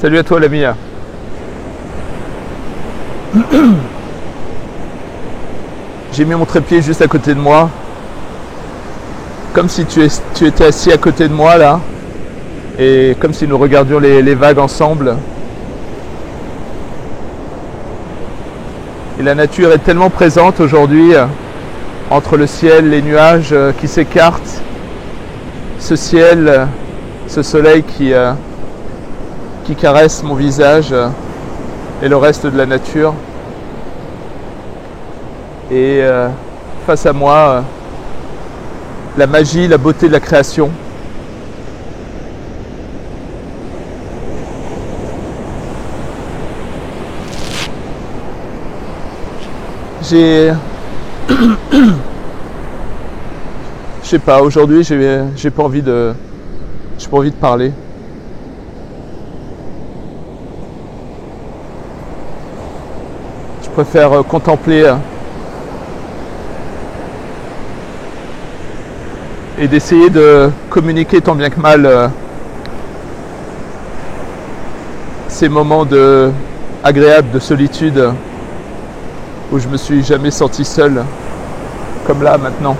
Salut à toi l'ami. J'ai mis mon trépied juste à côté de moi. Comme si tu étais assis à côté de moi là. Et comme si nous regardions les vagues ensemble. Et la nature est tellement présente aujourd'hui. Entre le ciel, les nuages qui s'écartent. Ce ciel, ce soleil qui caresse mon visage et le reste de la nature. Et face à moi, la magie, la beauté de la création. Je sais pas, aujourd'hui j'ai pas envie de parler. Je préfère contempler et d'essayer de communiquer tant bien que mal ces moments agréables de solitude où je me suis jamais senti seul comme là maintenant.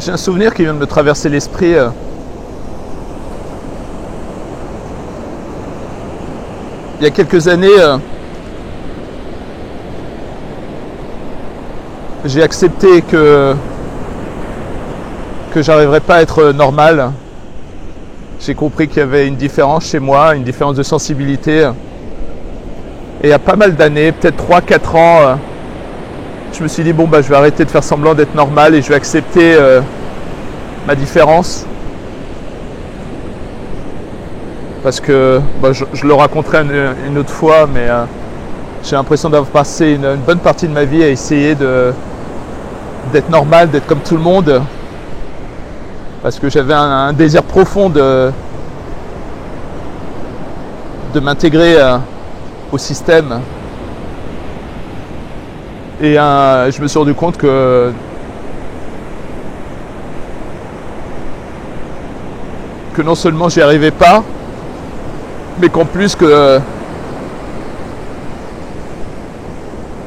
J'ai un souvenir qui vient de me traverser l'esprit. Il y a quelques années, j'ai accepté que j'arriverais pas à être normal. J'ai compris qu'il y avait une différence chez moi, une différence de sensibilité. Et il y a pas mal d'années, peut-être 3-4 ans, je me suis dit, bon, je vais arrêter de faire semblant d'être normal et je vais accepter ma différence. Parce que, je le raconterai une autre fois, mais j'ai l'impression d'avoir passé une bonne partie de ma vie à essayer d'être normal, d'être comme tout le monde. Parce que j'avais un désir profond de m'intégrer au système. Et je me suis rendu compte que non seulement j'y arrivais pas, mais qu'en plus que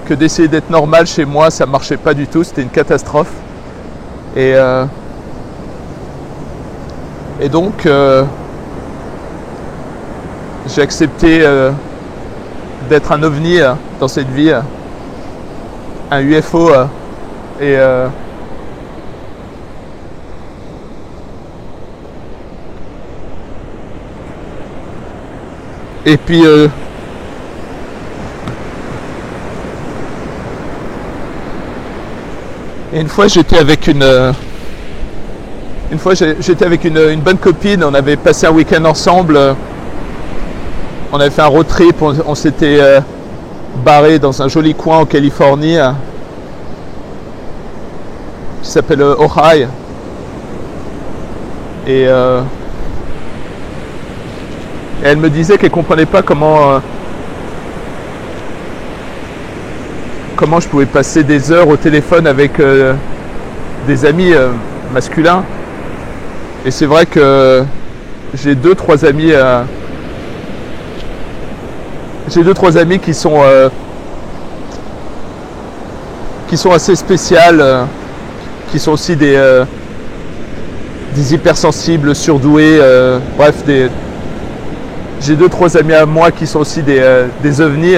d'essayer d'être normal chez moi, ça marchait pas du tout, c'était une catastrophe. Et Et donc, j'ai accepté d'être un ovni dans cette vie, un UFO. Et et puis et une fois j'étais avec une bonne copine, on avait passé un week-end ensemble, on avait fait un road trip, on s'était barré dans un joli coin en Californie qui s'appelle Ojai. Et elle me disait qu'elle comprenait pas comment je pouvais passer des heures au téléphone avec des amis masculins. Et c'est vrai que j'ai deux trois amis qui sont assez spéciales, qui sont aussi des hypersensibles, surdoués, bref, j'ai deux trois amis à moi qui sont aussi des ovnis,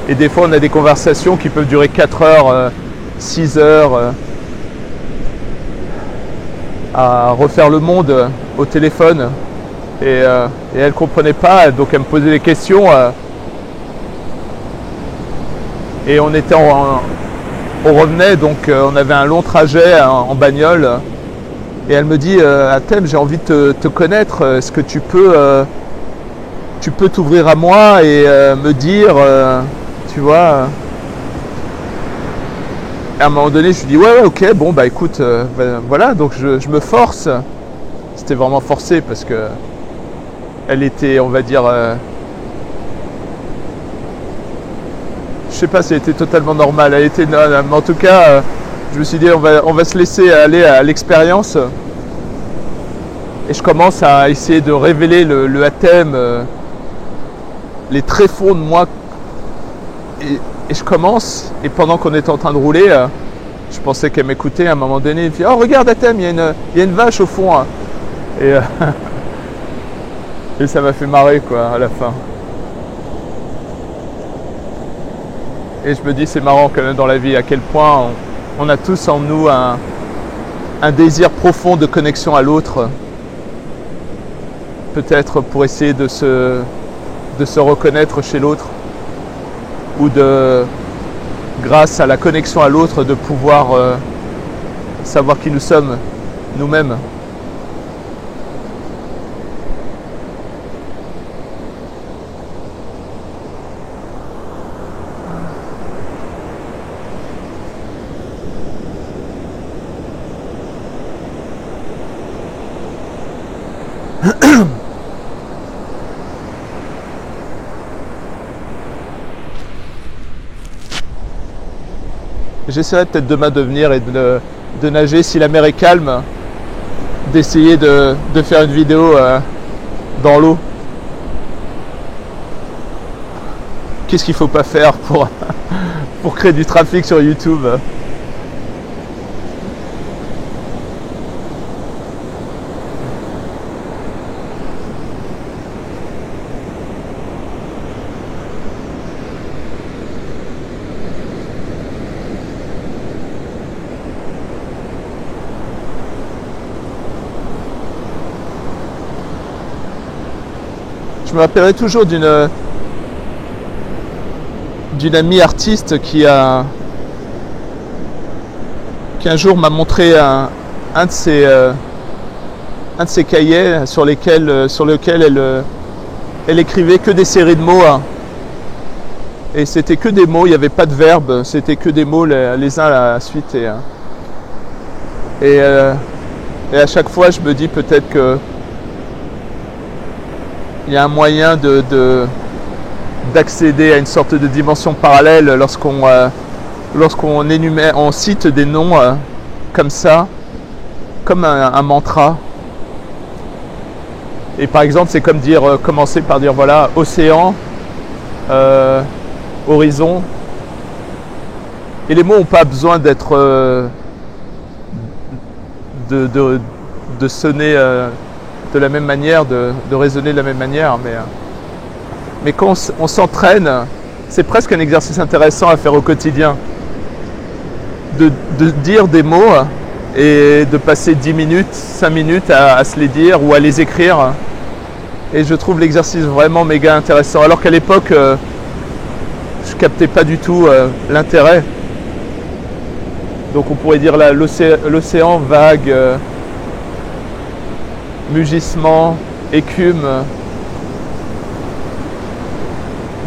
et des fois on a des conversations qui peuvent durer 4 heures, 6 heures à refaire le monde au téléphone, et elle comprenait pas, donc elle me posait des questions, et on revenait, donc on avait un long trajet en bagnole. Et elle me dit, Atem, j'ai envie de te connaître, est-ce que tu peux t'ouvrir à moi et me dire, tu vois. À un moment donné, je lui dis, ouais, ok, bon, bah écoute, voilà, donc je me force. C'était vraiment forcé parce que elle était, on va dire, je sais pas si elle était totalement normale, elle était, mais en tout cas, je me suis dit, on va se laisser aller à l'expérience. Et je commence à essayer de révéler le Atem, les tréfonds de moi. Et je commence, et pendant qu'on était en train de rouler, je pensais qu'elle m'écoutait. À un moment donné, elle me dit, oh regarde Atem, il y a une vache au fond. Et, et ça m'a fait marrer quoi à la fin. Et je me dis, c'est marrant quand même dans la vie à quel point on a tous en nous un désir profond de connexion à l'autre. Peut-être pour essayer de se reconnaître chez l'autre, ou grâce à la connexion à l'autre, de pouvoir savoir qui nous sommes nous-mêmes. J'essaierai peut-être demain de venir et de nager, si la mer est calme, d'essayer de faire une vidéo dans l'eau. Qu'est-ce qu'il ne faut pas faire pour créer du trafic sur YouTube? Je me rappellerai toujours d'une amie artiste qui un jour m'a montré un de ses cahiers sur lequel elle écrivait que des séries de mots, et c'était que des mots, il n'y avait pas de verbe, c'était que des mots les uns à la suite, et à chaque fois je me dis peut-être que il y a un moyen d'accéder à une sorte de dimension parallèle lorsqu'on cite des noms comme ça, comme un mantra. Et par exemple, c'est comme commencer par dire voilà, océan, horizon. Et les mots n'ont pas besoin d'être de sonner de la même manière, de raisonner de la même manière. Mais quand on s'entraîne, c'est presque un exercice intéressant à faire au quotidien. De dire des mots et de passer 10 minutes, 5 minutes à se les dire ou à les écrire. Et je trouve l'exercice vraiment méga intéressant. Alors qu'à l'époque, je captais pas du tout l'intérêt. Donc on pourrait dire là, l'océan vague, mugissement, écume,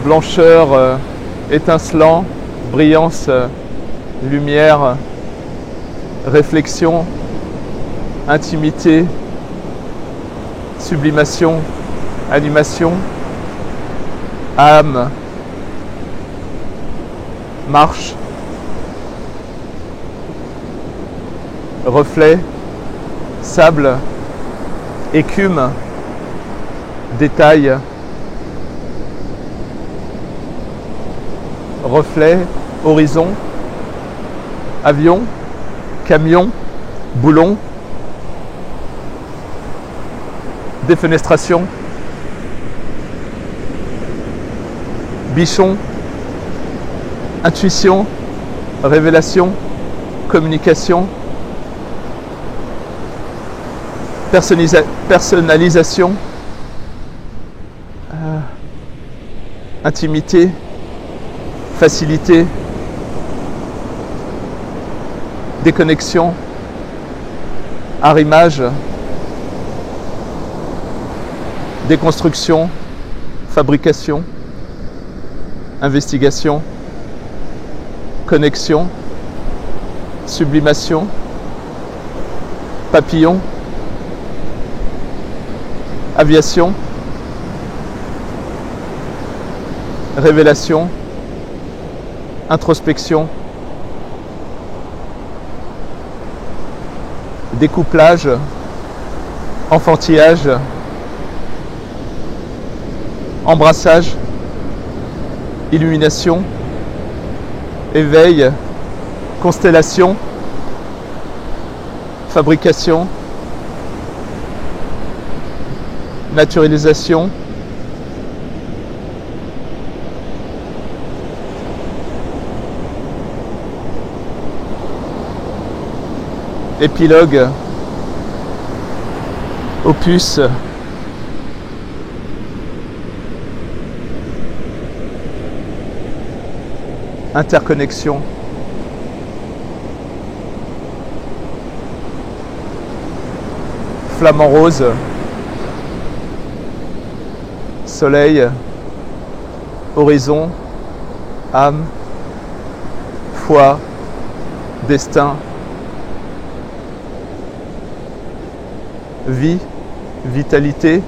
blancheur, étincelant, brillance, lumière, réflexion, intimité, sublimation, animation, âme, marche, reflet, sable, écume, détail, reflet, horizon, avion, camion, boulon, défenestration, bichon, intuition, révélation, communication, personnalisation, intimité, facilité, déconnexion, arrimage, déconstruction, fabrication, investigation, connexion, sublimation, papillon, aviation, révélation, introspection, découplage, enfantillage, embrassage, illumination, éveil, constellation, fabrication, naturalisation, épilogue, opus, interconnexion, flamant rose, soleil, horizon, âme, foi, destin, vie, vitalité,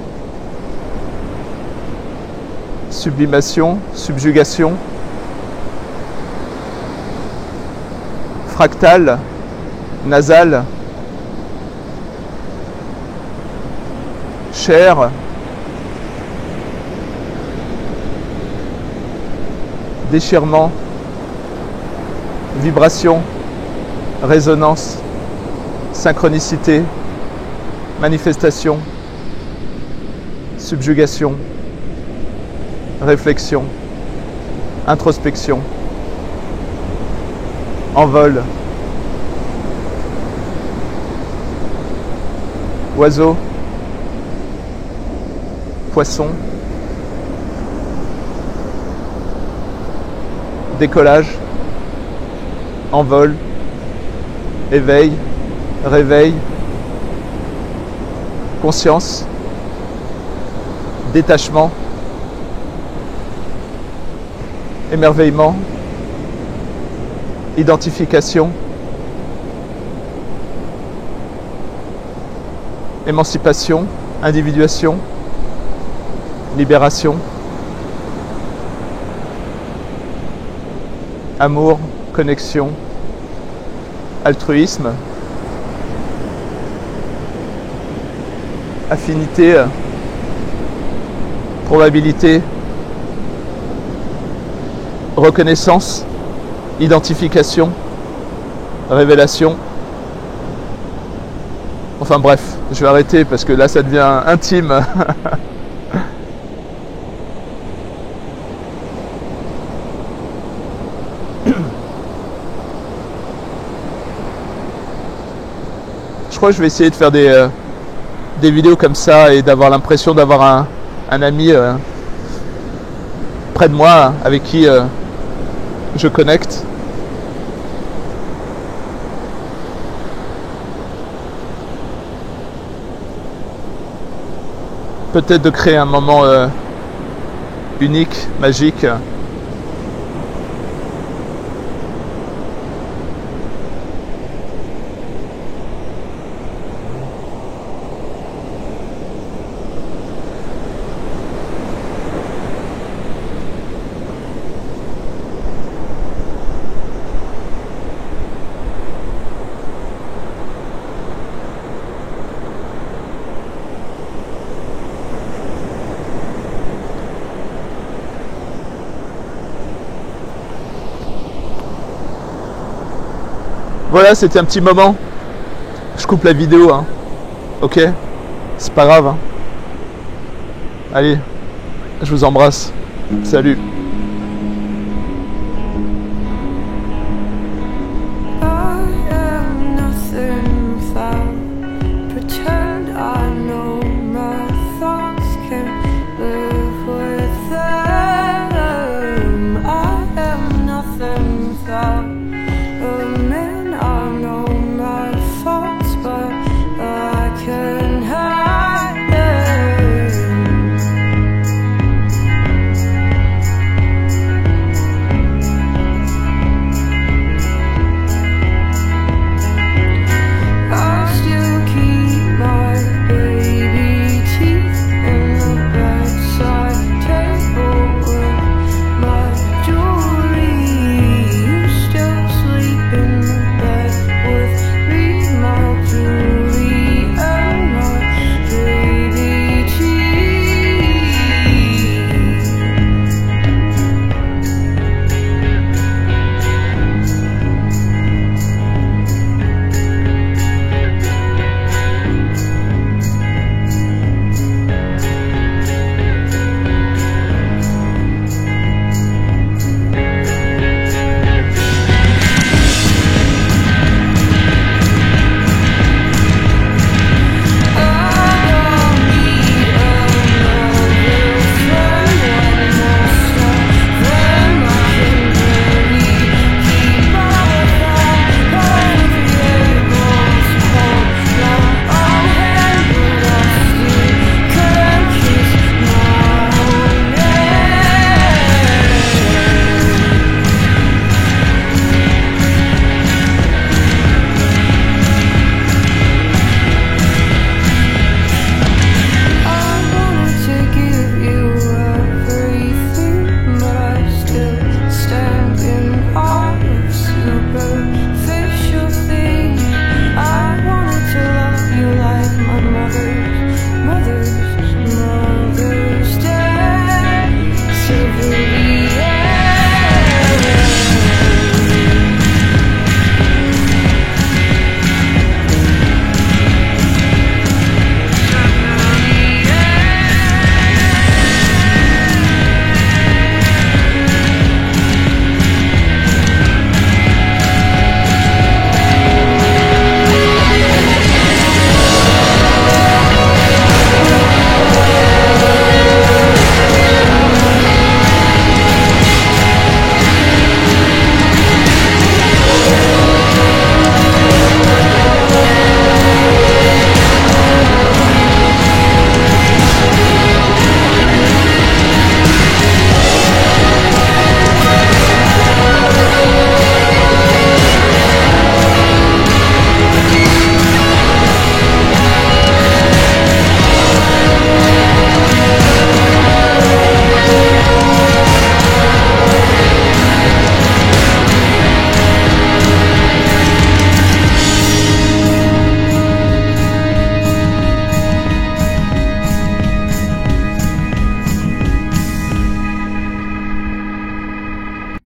sublimation, subjugation, fractal, nasal, chair, déchirement, vibration, résonance, synchronicité, manifestation, subjugation, réflexion, introspection, envol, oiseau, poisson, décollage, envol, éveil, réveil, conscience, détachement, émerveillement, identification, émancipation, individuation, libération, amour, connexion, altruisme, affinité, probabilité, reconnaissance, identification, révélation, Enfin bref, je vais arrêter parce que là ça devient intime. Je crois que je vais essayer de faire des vidéos comme ça et d'avoir l'impression d'avoir un ami près de moi avec qui je connecte. Peut-être de créer un moment unique, magique. Voilà, c'était un petit moment. Je coupe la vidéo, hein. Ok? C'est pas grave, hein. Allez, je vous embrasse. Salut.